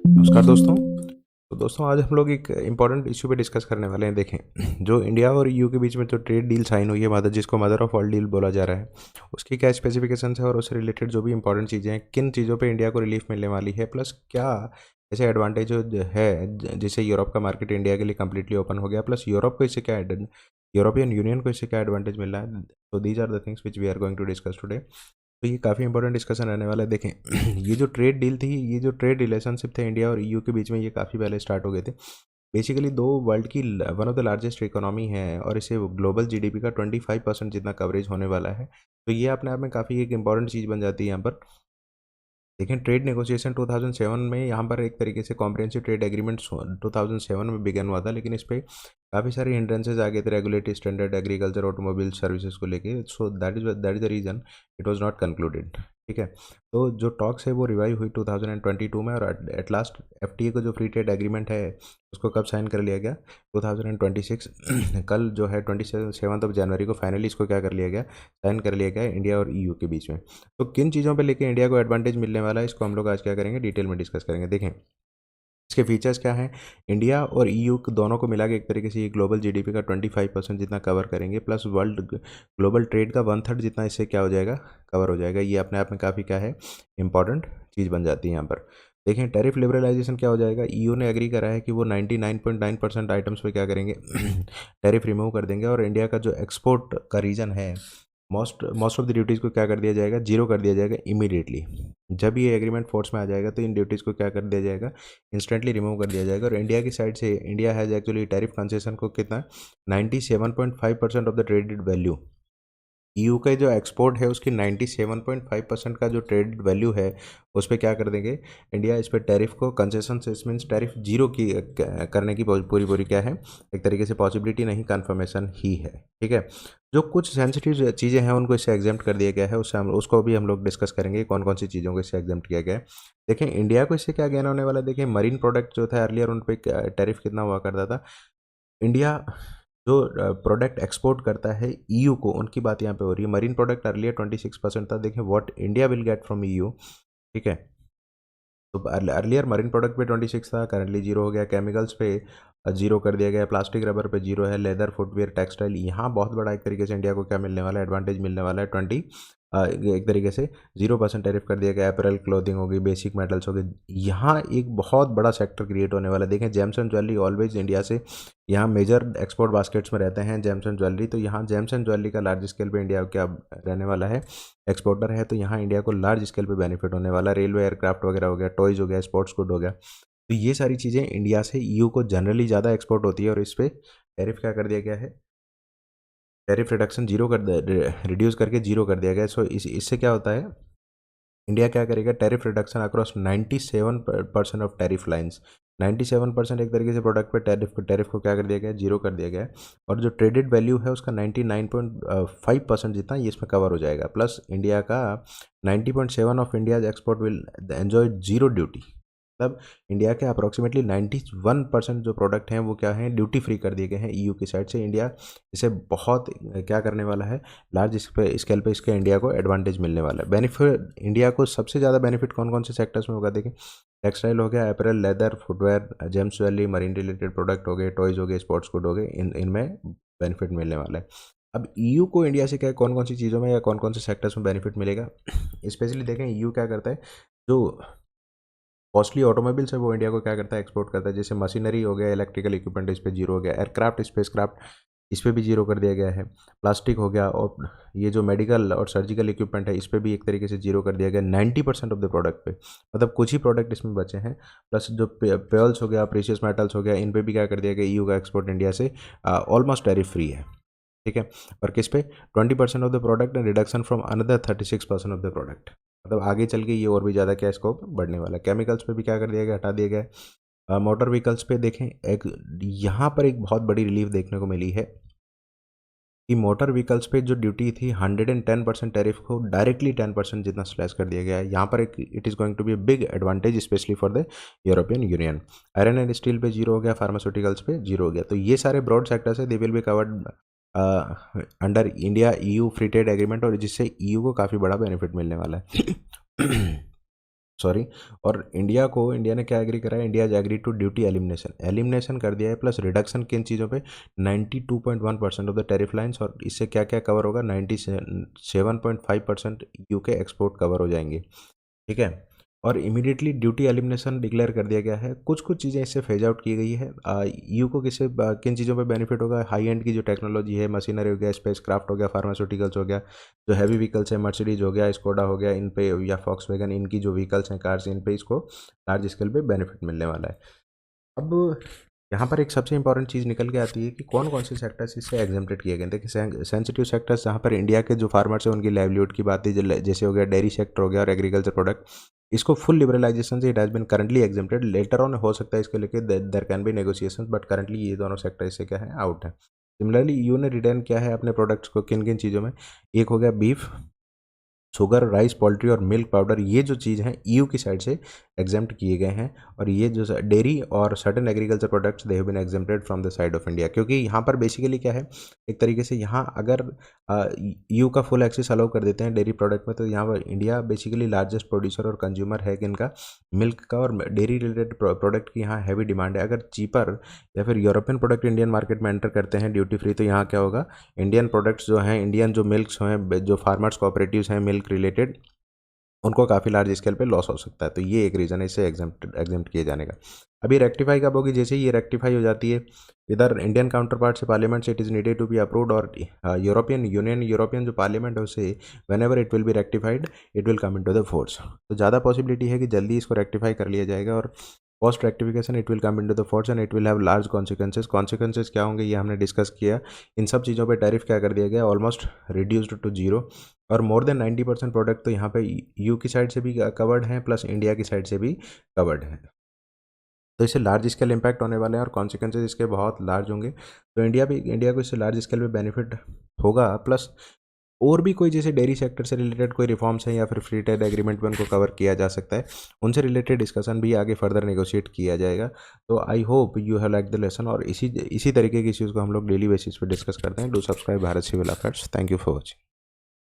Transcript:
नमस्कार दोस्तों। तो दोस्तों आज हम लोग एक इम्पॉर्टेंट इशू पे डिस्कस करने वाले हैं। देखें, जो इंडिया और ईयू के बीच में जो ट्रेड डील साइन हुई है, मदर जिसको मदर ऑफ ऑल डील बोला जा रहा है, उसकी क्या स्पेसिफिकेशंस है और उससे रिलेटेड जो भी इंपॉर्टेंट चीज़ें हैं, किन चीज़ों पे इंडिया को रिलीफ मिलने वाली है, प्लस क्या ऐसे एडवांटेज है जिससे यूरोप का मार्केट इंडिया के लिए कम्प्लीटली ओपन हो गया, प्लस यूरोप को इससे क्या यूरोपियन यूनियन को इससे क्या एडवांटेज मिल रहा है। तो these are the things which we are going to discuss today. तो ये काफ़ी इंपॉर्टेंट डिस्कशन रहने वाला है। देखें, ये जो ट्रेड डील थी, ये जो ट्रेड रिलेशनशिप थे इंडिया और ईयू के बीच में, ये काफ़ी पहले स्टार्ट हो गए थे। बेसिकली दो वर्ल्ड की one of the largest economy है और इसे ग्लोबल जीडीपी का 25% जितना कवरेज होने वाला है। तो ये अपने आप में काफ़ी एक इंपॉर्टेंट चीज़ बन जाती है यहाँ पर। लेकिन ट्रेड नेगोशिएशन 2007 में यहाँ पर एक तरीके से कॉम्प्रिहेंसिव ट्रेड एग्रीमेंट 2007 में बिगन हुआ था, लेकिन इस पर काफ़ी सारे हिंड्रेंसेज आ गए थे regulatory standard, agriculture, automobile services को लेके। So that is the reason it was not concluded. ठीक है, तो जो टॉक्स है वो रिवाइव हुई 2022 में, और एट लास्ट एफटीए का जो फ्री ट्रेड एग्रीमेंट है उसको कब साइन कर लिया गया? 2026 कल जो है 27 जनवरी को फाइनली इसको क्या कर लिया गया? साइन कर लिया गया इंडिया और ईयू के बीच में। तो किन चीज़ों पे लेके इंडिया को एडवांटेज मिलने वाला है, इसको हम लोग आज क्या करेंगे, डिटेल में डिस्कस करेंगे। देखें, इसके फीचर्स क्या हैं। इंडिया और ईयू दोनों को मिला के एक तरीके से ये ग्लोबल जीडीपी का 25% जितना कवर करेंगे, प्लस वर्ल्ड ग्लोबल ट्रेड का 1/3 जितना इससे क्या हो जाएगा, कवर हो जाएगा। ये अपने आप में काफ़ी क्या है, इंपॉर्टेंट चीज़ बन जाती है यहाँ पर। देखें, टैरिफ लिबरलाइजेशन क्या हो जाएगा। ईयू ने एग्री करा है कि वो 99.9% आइटम्स पे क्या करेंगे, टैरिफ रिमूव कर देंगे, और इंडिया का जो एक्सपोर्ट का रीजन है, मोस्ट ऑफ द ड्यूटीज़ को क्या कर दिया जाएगा, जीरो कर दिया जाएगा इमीडिएटली। जब ये एग्रीमेंट फोर्स में आ जाएगा तो इन ड्यूटीज़ को क्या कर दिया जाएगा, इंस्टेंटली रिमूव कर दिया जाएगा। और इंडिया की साइड से India has actually tariff concession को कितना, 97.5% of the traded value. EU का जो एक्सपोर्ट है उसकी 97.5% का जो ट्रेड वैल्यू है, उस पर क्या कर देंगे, इंडिया इस पर टैरिफ को कंसेशन से, मीन्स टैरिफ जीरो की करने की पूरी पूरी क्या है, एक तरीके से पॉसिबिलिटी नहीं, कन्फर्मेशन ही है। ठीक है, जो कुछ सेंसिटिव चीज़ें हैं उनको इससे एग्जाम्प्ट कर दिया गया है, उससे हम उसको भी हम लोग डिस्कस करेंगे कौन कौन सी चीज़ों को इससे एग्जाम्प्ट किया गया है। देखें, इंडिया को इससे क्या गेन होने वाला है। देखें, मरीन प्रोडक्ट जो था अर्लियर उन पर टैरिफ कितना हुआ करता था। इंडिया जो प्रोडक्ट एक्सपोर्ट करता है ईयू को, उनकी बात यहाँ पे हो रही है। मरीन प्रोडक्ट अर्लियर 26% था। देखें, what India will get from EU. ठीक है, तो अर्लियर मरीन प्रोडक्ट पे 26 था, करंटली जीरो हो गया। केमिकल्स पे जीरो कर दिया गया। प्लास्टिक रबर पे जीरो है। लेदर, फुटवेयर, टेक्सटाइल, यहाँ बहुत बड़ा एक तरीके से इंडिया को क्या मिलने वाला है, एडवांटेज मिलने वाला है। एक तरीके से 0% टैरिफ कर दिया गया। अपरेल, क्लोथिंग होगी, बेसिक मेटल्स हो गए, यहाँ एक बहुत बड़ा सेक्टर क्रिएट होने वाला है। देखें, James and jewellery always India से यहाँ मेजर एक्सपोर्ट बास्केट्स में रहते हैं, जेम्स एंड ज्वेलरी। तो यहाँ जेम्स एंड ज्वेलरी का लार्ज स्केल पे इंडिया क्या रहने वाला है, एक्सपोर्टर है। तो यहाँ इंडिया को लार्ज स्केल पे बेनिफिट होने वाला। रेलवे, एयरक्राफ्ट वगैरह हो गया, टॉयज़ हो गया, स्पोर्ट्स गुड हो गया। तो ये सारी चीज़ें इंडिया से ईयू को जनरली ज़्यादा एक्सपोर्ट होती है, और इस पर टैरिफ क्या कर दिया गया है, टैरिफ रिडक्शन जीरो कर रिड्यूस करके जीरो कर दिया गया। सो इससे क्या होता है, इंडिया क्या करेगा, tariff reduction across 97% of tariff lines. 97% एक तरीके से प्रोडक्ट पे टैरिफ को क्या कर दिया गया, जीरो कर दिया गया है। और जो ट्रेडेड वैल्यू है उसका 99.5% जितना ये इसमें कवर हो जाएगा। प्लस इंडिया का 90.7 of India's export will enjoy zero duty. मतलब इंडिया के अप्रोक्सीमेटली 91% जो प्रोडक्ट हैं वो क्या हैं, ड्यूटी फ्री कर दिए गए हैं ईयू की साइड से। इंडिया इसे बहुत क्या करने वाला है, लार्ज स्केल पे इसके इंडिया को एडवांटेज मिलने वाला है। बेनिफिट इंडिया को सबसे ज़्यादा बेनिफिट कौन कौन से सेक्टर्स में होगा। देखिए, टेक्सटाइल हो गया, April, leather, footwear, James jewellery, marine related product हो गए, टॉयज़ हो गए, स्पोर्ट्स गुड हो गए, इनमें बेनिफिट मिलने वाला है। अब ईयू को इंडिया से क्या कौन कौन सी चीज़ों में या कौन कौन से सेक्टर्स में बेनिफिट मिलेगा, स्पेशली देखें ईयू क्या करता है, जो कॉस्टली ऑटोमोबाइल्स है वो इंडिया को क्या करता है, एक्सपोर्ट करता है। जैसे मशीनरी हो गया, इलेक्ट्रिकल इक्विपमेंट, इस पे जीरो हो गया। एयरक्राफ्ट, स्पेसक्राफ्ट, इस पे भी जीरो कर दिया गया है। प्लास्टिक हो गया, और ये जो मेडिकल और सर्जिकल इक्विपमेंट है इस पे भी एक तरीके से जीरो कर दिया गया 90% ऑफ द प्रोडक्ट पे। मतलब कुछ ही प्रोडक्ट इसमें बचे हैं। प्लस जो पेल्स हो गया, प्रीशियस मेटल्स हो गया, इन पे भी क्या कर दिया गया, ईयू का एक्सपोर्ट इंडिया से ऑलमोस्ट टैरिफ फ्री है। ठीक है, और किस पे, 20% of the product and reduction from another 36% of the product. मतलब आगे चल के ये और भी ज़्यादा क्या स्कोप बढ़ने वाला है। केमिकल्स पे भी क्या कर दिया गया, हटा दिया गया है। मोटर व्हीकल्स पे देखें, एक यहाँ पर एक बहुत बड़ी रिलीफ देखने को मिली है कि मोटर व्हीकल्स पे जो ड्यूटी थी 110% टैरिफ को डायरेक्टली 10% जितना स्लैश कर दिया गया है। यहाँ पर एक it is going to be a big advantage specially for the European Union. Iron and steel पे जीरो हो गया, फार्मास्यूटिकल्स पे जीरो हो गया। तो ये सारे ब्रॉड सेक्टर्स है, they will be covered under India EU free trade agreement, और जिससे ईयू को काफ़ी बड़ा बेनिफिट मिलने वाला है। सॉरी। और इंडिया ने क्या एग्री करा है, India agree to duty elimination कर दिया है, प्लस रिडक्शन किन चीज़ों पे, 92.1% ऑफ द टैरिफ लाइन्स, और इससे क्या क्या कवर होगा, 97.5% यूके एक्सपोर्ट कवर हो जाएंगे। ठीक है। और इमीडिएटली ड्यूटी एलिमिनेशन डिक्लेयर कर दिया गया है। कुछ कुछ चीज़ें इससे फेज आउट की गई है। यू को किन चीज़ों पे बेनिफिट होगा, हाई एंड की जो टेक्नोलॉजी है, मशीनरी हो गया, स्पेस क्राफ्ट हो गया, फार्मास्यूटिकल्स हो गया, जो हैवी व्हीकल्स है, मर्सिडीज हो गया, स्कोडा हो गया, इन पे, या फॉक्सवैगन, इनकी जो व्हीकल्स हैं, कार्स, इन पे इसको लार्ज स्केल पे बेनिफिट मिलने वाला है। अब यहाँ पर एक सबसे इंपॉर्टेंट चीज़ निकल के आती है कि कौन कौन से सेक्टर्स इससे एग्जेम्प्टेड किए गए। देखिए सेंसिटिव सेक्टर्स जहाँ पर इंडिया के जो फार्मर्स हैं उनकी लाइवलीहुड की बात है, जैसे हो गया डेयरी सेक्टर हो गया और एग्रीकल्चर प्रोडक्ट, इसको फुल लिबरलाइजेशन से it has been currently exempted. Later on हो सकता है इसके लेके there can be negotiation, but currently ये दोनों सेक्टर इससे क्या है, आउट है। सिमिलरली यू ने रिटर्न किया है अपने प्रोडक्ट्स को किन किन चीज़ों में, एक हो गया बीफ, शुगर, राइस, पोल्ट्री और मिल्क पाउडर, ये जो चीज़ हैं ईयू की साइड से एग्जेम्प्ट किए गए हैं। और ये जो डेयरी और certain agriculture products they have been exempted from the side of India, क्योंकि यहाँ पर बेसिकली क्या है, एक तरीके से यहाँ अगर ईयू का फुल एक्सेस अलाउ कर देते हैं डेयरी प्रोडक्ट में, तो यहाँ पर इंडिया बेसिकली लार्जेस्ट प्रोड्यूसर और कंज्यूमर है किनका, मिल्क का, और डेयरी रिलेटेड प्रोडक्ट की यहाँ हैवी डिमांड है। अगर चीपर या फिर यूरोपियन प्रोडक्ट इंडियन मार्केट में एंटर करते हैं ड्यूटी फ्री, तो यहाँ क्या होगा, इंडियन प्रोडक्ट्स जो हैं, इंडियन जो मिल्क्स हैं, जो फार्मर्स कोऑपरेटिव्स हैं मिल्क रिलेटेड, उनको काफ़ी लार्ज स्केल पे लॉस हो सकता है। तो ये एक रीज़न है इसे एग्जेम्प्ट किए जाने का। अभी रेक्टिफाई कब होगी, जैसे ही ये रेक्टिफाई हो जाती है, इधर इंडियन काउंटर पार्ट से पार्लियामेंट से it is needed to be approved, और यूरोपियन जो पार्लियामेंट है उससे whenever it will be rectified it will come into the force. तो ज़्यादा पॉसिबिलिटी है कि जल्दी इसको रेक्टिफाई कर लिया जाएगा, और post rectification it will come into the force and it will have large consequences क्या होंगे ये हमने डिस्कस किया। इन सब चीज़ों पे टैरिफ क्या कर दिया गया, ऑलमोस्ट रिड्यूस्ड टू जीरो, और मोर देन 90% प्रोडक्ट तो यहाँ पे यू की साइड से भी कवर्ड हैं, प्लस इंडिया की साइड से भी कवर्ड हैं। तो इससे लार्ज स्केल इम्पैक्ट होने वाले हैं और कॉन्सिक्वेंसेज इसके बहुत लार्ज होंगे। तो इंडिया को इससे लार्ज स्केल पे बेनिफिट होगा, प्लस और भी कोई जैसे डेयरी सेक्टर से रिलेटेड कोई रिफॉर्म्स हैं या फिर फ्री ट्रेड एग्रीमेंट में उनको कवर किया जा सकता है, उनसे रिलेटेड डिस्कशन भी आगे फर्दर नेगोशिएट किया जाएगा। तो I hope you have like the lesson, और इसी तरीके की इश्यूज़ को हम लोग डेली बेसिस पे डिस्कस करते हैं। Do subscribe Bharat civil affairs. Thank you for watching.